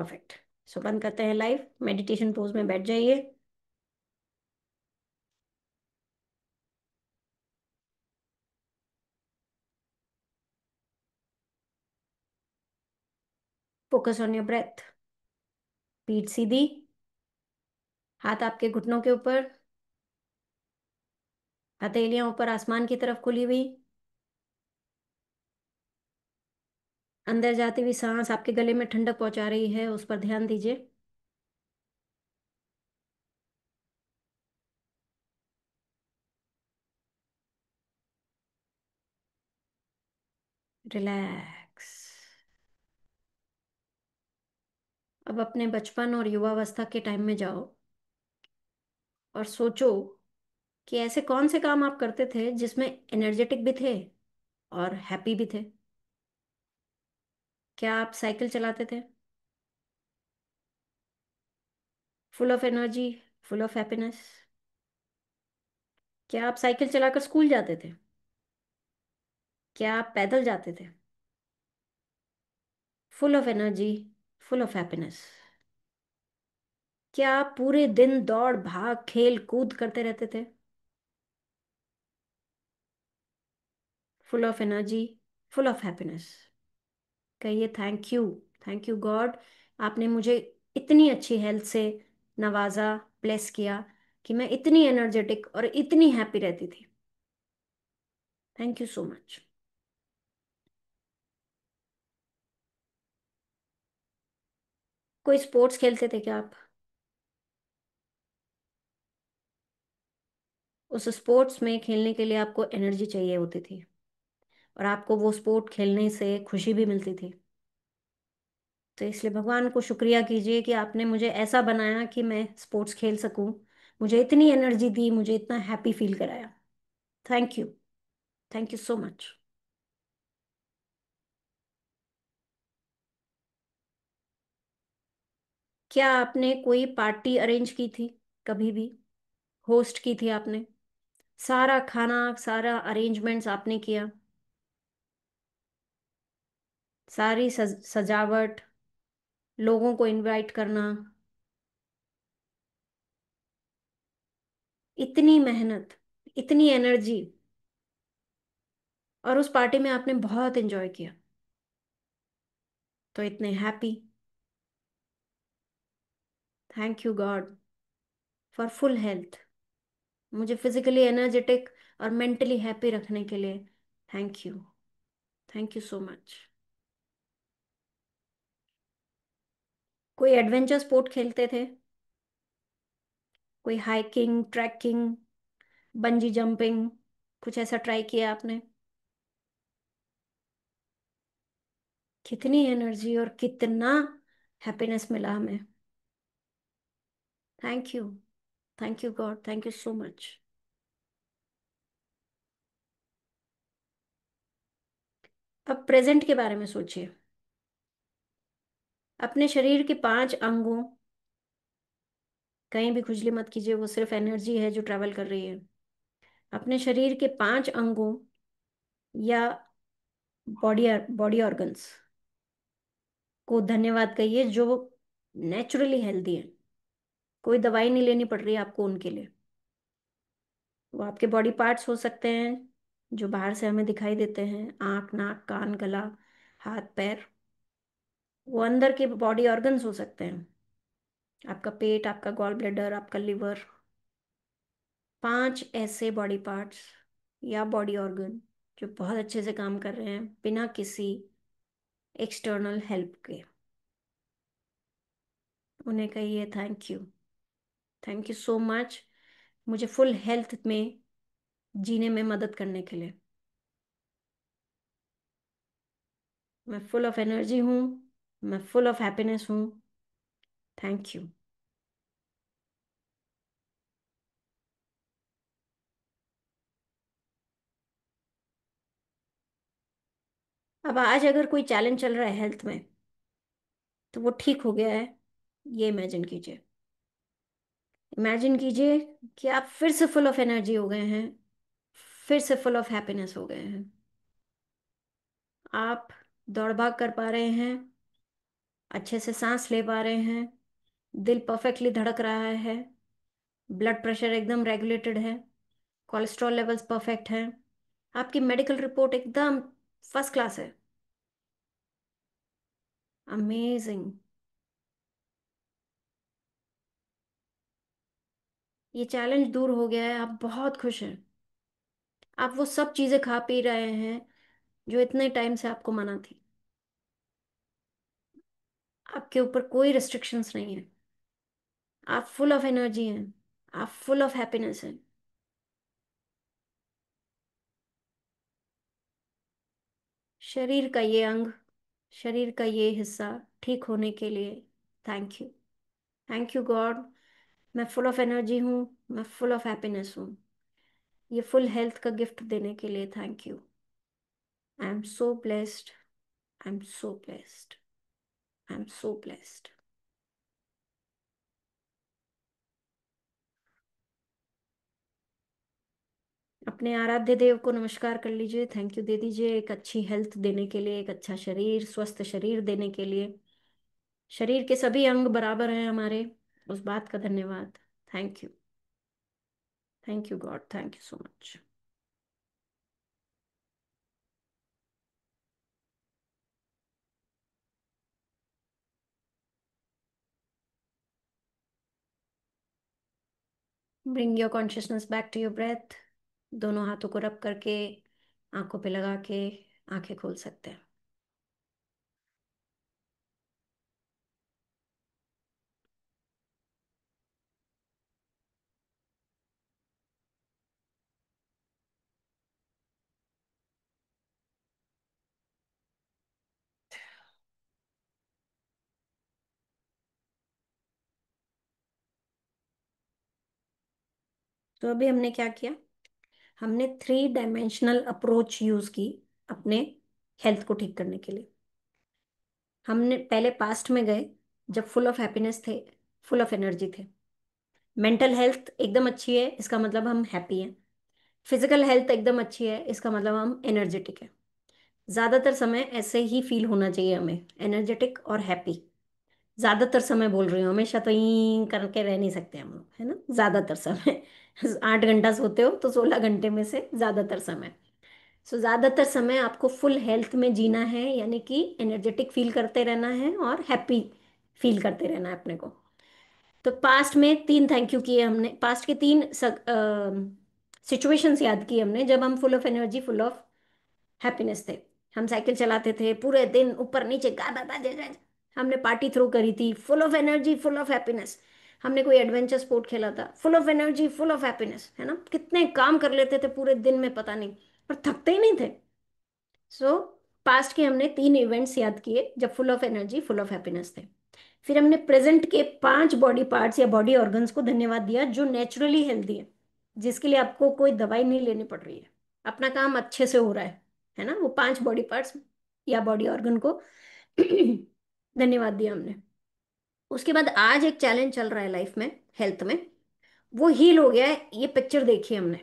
Perfect. सो बंद करते हैं लाइव, मेडिटेशन पोज में बैठ जाइए। Focus on your breath. पीठ सीधी, हाथ आपके घुटनों के ऊपर, हथेलियां ऊपर आसमान की तरफ खुली हुई। अंदर जाती हुई सांस आपके गले में ठंडक पहुंचा रही है, उस पर ध्यान दीजिए। रिलैक्स। अब अपने बचपन और युवावस्था के टाइम में जाओ और सोचो कि ऐसे कौन से काम आप करते थे जिसमें एनर्जेटिक भी थे और हैप्पी भी थे। क्या आप साइकिल चलाते थे, full of energy, full of happiness? क्या आप साइकिल चलाकर स्कूल जाते थे? क्या आप पैदल जाते थे, full of energy, full of happiness? क्या आप पूरे दिन दौड़ भाग खेल कूद करते रहते थे, full of energy, full of happiness? कहिए thank you, thank you God, आपने मुझे इतनी अच्छी हेल्थ से नवाजा, ब्लेस किया कि मैं इतनी एनर्जेटिक और इतनी हैप्पी रहती थी। Thank you so much. कोई स्पोर्ट्स खेलते थे क्या आप? उस स्पोर्ट्स में खेलने के लिए आपको एनर्जी चाहिए होती थी और आपको वो स्पोर्ट खेलने से खुशी भी मिलती थी। तो इसलिए भगवान को शुक्रिया कीजिए कि आपने मुझे ऐसा बनाया कि मैं स्पोर्ट्स खेल सकूं, मुझे इतनी एनर्जी दी, मुझे इतना हैप्पी फील कराया। Thank you, thank you so much. क्या आपने कोई पार्टी अरेंज की थी कभी भी, होस्ट की थी आपने? सारा खाना, सारा अरेंजमेंट्स आपने किया, सारी सजावट, लोगों को इनवाइट करना, इतनी मेहनत, इतनी एनर्जी, और उस पार्टी में आपने बहुत एंजॉय किया, तो इतने happy. Thank you God for full health, मुझे फिजिकली एनर्जेटिक और मेंटली हैप्पी रखने के लिए thank you, thank you so much. कोई एडवेंचर स्पोर्ट खेलते थे, कोई हाइकिंग, ट्रैकिंग, बंजी जंपिंग, कुछ ऐसा ट्राई किया आपने? कितनी एनर्जी और कितना हैप्पीनेस मिला हमें। Thank you, thank you God, thank you so much. अब प्रेजेंट के बारे में सोचिए। अपने शरीर के 5 अंगों, कहीं भी खुजली मत कीजिए, वो सिर्फ एनर्जी है जो ट्रैवल कर रही है। अपने शरीर के 5 अंगों या बॉडी बॉडी ऑर्गन्स को धन्यवाद कहिए जो नेचुरली हेल्दी है, कोई दवाई नहीं लेनी पड़ रही है आपको उनके लिए। वो आपके बॉडी पार्ट्स हो सकते हैं जो बाहर से हमें दिखाई देते हैं, आंख, नाक, कान, गला, हाथ, पैर। वो अंदर के बॉडी ऑर्गन्स हो सकते हैं, आपका पेट, आपका गॉल ब्लैडर, आपका लिवर। 5 ऐसे बॉडी पार्ट्स या बॉडी ऑर्गन जो बहुत अच्छे से काम कर रहे हैं बिना किसी एक्सटर्नल हेल्प के। उन्हें कहिए thank you, thank you so much, मुझे फुल हेल्थ में जीने में मदद करने के लिए। मैं फुल ऑफ एनर्जी हूँ, मैं फुल ऑफ हैप्पीनेस हूँ। Thank you. अब आज अगर कोई चैलेंज चल रहा है हेल्थ में तो वो ठीक हो गया है, ये इमेजिन कीजिए। इमेजिन कीजिए कि आप फिर से फुल ऑफ एनर्जी हो गए हैं, फिर से फुल ऑफ हैप्पीनेस हो गए हैं। आप दौड़ भाग कर पा रहे हैं, अच्छे से सांस ले पा रहे हैं, दिल परफेक्टली धड़क रहा है, ब्लड प्रेशर एकदम रेगुलेटेड है, कोलेस्ट्रॉल लेवल्स परफेक्ट हैं, आपकी मेडिकल रिपोर्ट एकदम फर्स्ट क्लास है। अमेजिंग। ये चैलेंज दूर हो गया है, आप बहुत खुश हैं। आप वो सब चीजें खा पी रहे हैं जो इतने टाइम से आपको मना थी। आपके ऊपर कोई रिस्ट्रिक्शंस नहीं है। आप फुल ऑफ एनर्जी हैं। आप फुल ऑफ हैप्पीनेस हैं। शरीर का ये अंग, शरीर का ये हिस्सा ठीक होने के लिए thank you. Thank you God. मैं फुल ऑफ एनर्जी हूँ। मैं फुल ऑफ हैप्पीनेस हूँ। ये फुल हेल्थ का गिफ्ट देने के लिए thank you. I am so blessed. I am so blessed. I am so blessed. अपने आराध्य देव को नमस्कार कर लीजिए, थैंक यू दे दीजिए एक अच्छी हेल्थ देने के लिए, एक अच्छा शरीर, स्वस्थ शरीर देने के लिए। शरीर के सभी अंग बराबर हैं हमारे, उस बात का धन्यवाद। Thank you. Thank you God, thank you so much. Bring your consciousness back to your breath. दोनों हाथों को रब करके आंखों पे लगा के आंखें खोल सकते हैं। तो अभी हमने क्या किया? हमने 3 डायमेंशनल अप्रोच यूज की अपने हेल्थ को ठीक करने के लिए। हमने पहले पास्ट में गए, जब फुल ऑफ हैप्पीनेस थे, फुल ऑफ एनर्जी थे। मेंटल हेल्थ एकदम अच्छी है, इसका मतलब हम हैप्पी हैं। फिजिकल हेल्थ एकदम अच्छी है, इसका मतलब हम एनर्जेटिक है। ज्यादातर समय ऐसे ही फील होना चाहिए हमें, एनर्जेटिक और हैप्पी। ज्यादातर समय बोल रही हूँ, हमेशा तो यही करके रह नहीं सकते हम लोग, है ना? ज्यादातर समय 8 घंटा सोते हो तो 16 घंटे में से ज्यादातर समय। सो ज्यादातर समय आपको फुल हेल्थ में जीना है, यानी कि एनर्जेटिक फील करते रहना है और हैप्पी फील करते रहना है अपने को। तो पास्ट में 3 थैंक यू किए हमने, पास्ट के 3 सिचुएशंस याद किए हमने जब हम full of energy, full of happiness थे। हम साइकिल चलाते थे पूरे दिन, ऊपर नीचे गादा बाजे जा। हमने पार्टी थ्रो करी थी, full of energy, full of happiness. हमने कोई एडवेंचर स्पोर्ट खेला था, full of energy, full of happiness, है ना? कितने काम कर लेते थे पूरे दिन में, पता नहीं, पर थकते ही नहीं थे। सो पास्ट के हमने 3 इवेंट्स याद किए जब full of energy, full of happiness थे। फिर हमने प्रेजेंट के 5 बॉडी पार्ट्स या बॉडी ऑर्गन्स को धन्यवाद दिया जो नेचुरली हेल्दी है, जिसके लिए आपको कोई दवाई नहीं लेनी पड़ रही है, अपना काम अच्छे से हो रहा है ना? वो 5 बॉडी पार्ट्स या बॉडी ऑर्गन को धन्यवाद दिया हमने। उसके बाद आज एक चैलेंज चल रहा है लाइफ में, हेल्थ में, वो हील हो गया है। ये पिक्चर देखी हमने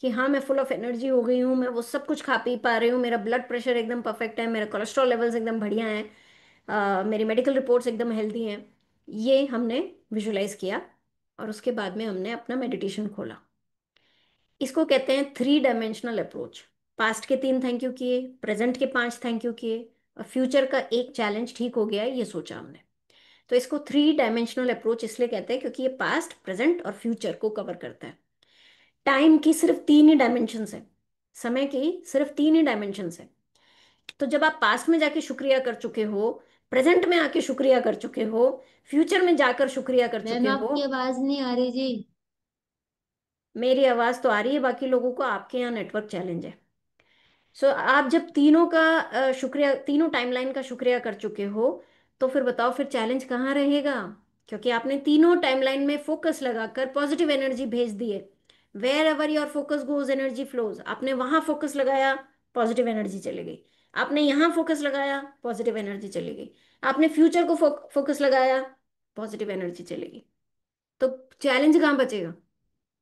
कि हाँ, मैं फुल ऑफ एनर्जी हो गई हूँ, मैं वो सब कुछ खा पी पा रही हूँ, मेरा ब्लड प्रेशर एकदम परफेक्ट है, मेरा कोलेस्ट्रॉल लेवल्स एकदम बढ़िया हैं, मेरी मेडिकल रिपोर्ट्स एकदम हेल्दी हैं। ये हमने विजुलाइज किया और उसके बाद में हमने अपना मेडिटेशन खोला। इसको कहते हैं 3 डायमेंशनल अप्रोच। पास्ट के 3 थैंक यू किए, प्रेजेंट के 5 थैंक यू किए, और फ्यूचर का एक चैलेंज ठीक हो गया है, ये सोचा हमने। तो इसको 3 डायमेंशनल अप्रोच इसलिए कहते हैं क्योंकि ये पास्ट, प्रेजेंट और फ्यूचर को कवर करता है। टाइम की सिर्फ 3 ही डायमेंशन है, समय की सिर्फ 3 ही डायमेंशन है। तो जब आप पास्ट में जाके शुक्रिया कर चुके हो, प्रेजेंट में आके शुक्रिया कर चुके हो, फ्यूचर में जाकर शुक्रिया कर मैम चुके हो। आपकी आवाज नहीं आ रही जी। मेरी आवाज तो आ रही है, बाकी लोगों को आपके यहाँ नेटवर्क चैलेंज है। सो आप जब तीनों का शुक्रिया, तीनों टाइमलाइन का शुक्रिया कर चुके हो, तो फिर बताओ फिर चैलेंज कहाँ रहेगा? क्योंकि आपने तीनों टाइमलाइन में फोकस लगाकर पॉजिटिव एनर्जी भेज दी है। Wherever your focus goes energy flows. आपने वहां फोकस लगाया, पॉजिटिव एनर्जी चली गई। आपने यहाँ फोकस लगाया, पॉजिटिव एनर्जी चली गई। आपने फ्यूचर को फोकस लगाया, पॉजिटिव एनर्जी चलेगी। तो चैलेंज कहाँ बचेगा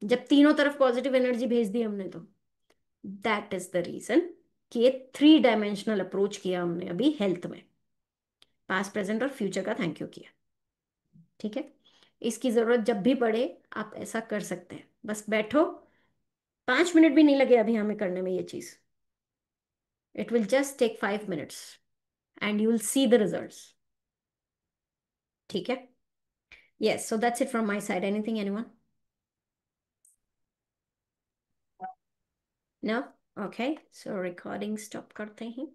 जब तीनों तरफ पॉजिटिव एनर्जी भेज दी हमने? तो दैट इज द रीजन कि ये 3 डायमेंशनल अप्रोच किया हमने अभी हेल्थ में। पास्ट प्रेजेंट और फ्यूचर का थैंक यू किया। ठीक है, इसकी ज़रूरत जब भी पड़े आप ऐसा कर सकते हैं। बस बैठो, 5 मिनट भी नहीं लगे अभी हमें करने में ये चीज़। It will just take 5 minutes and you will see the results. ठीक है, yes, so that's it from my side. Anything, anyone? No? Okay, so recording stop करते हैं।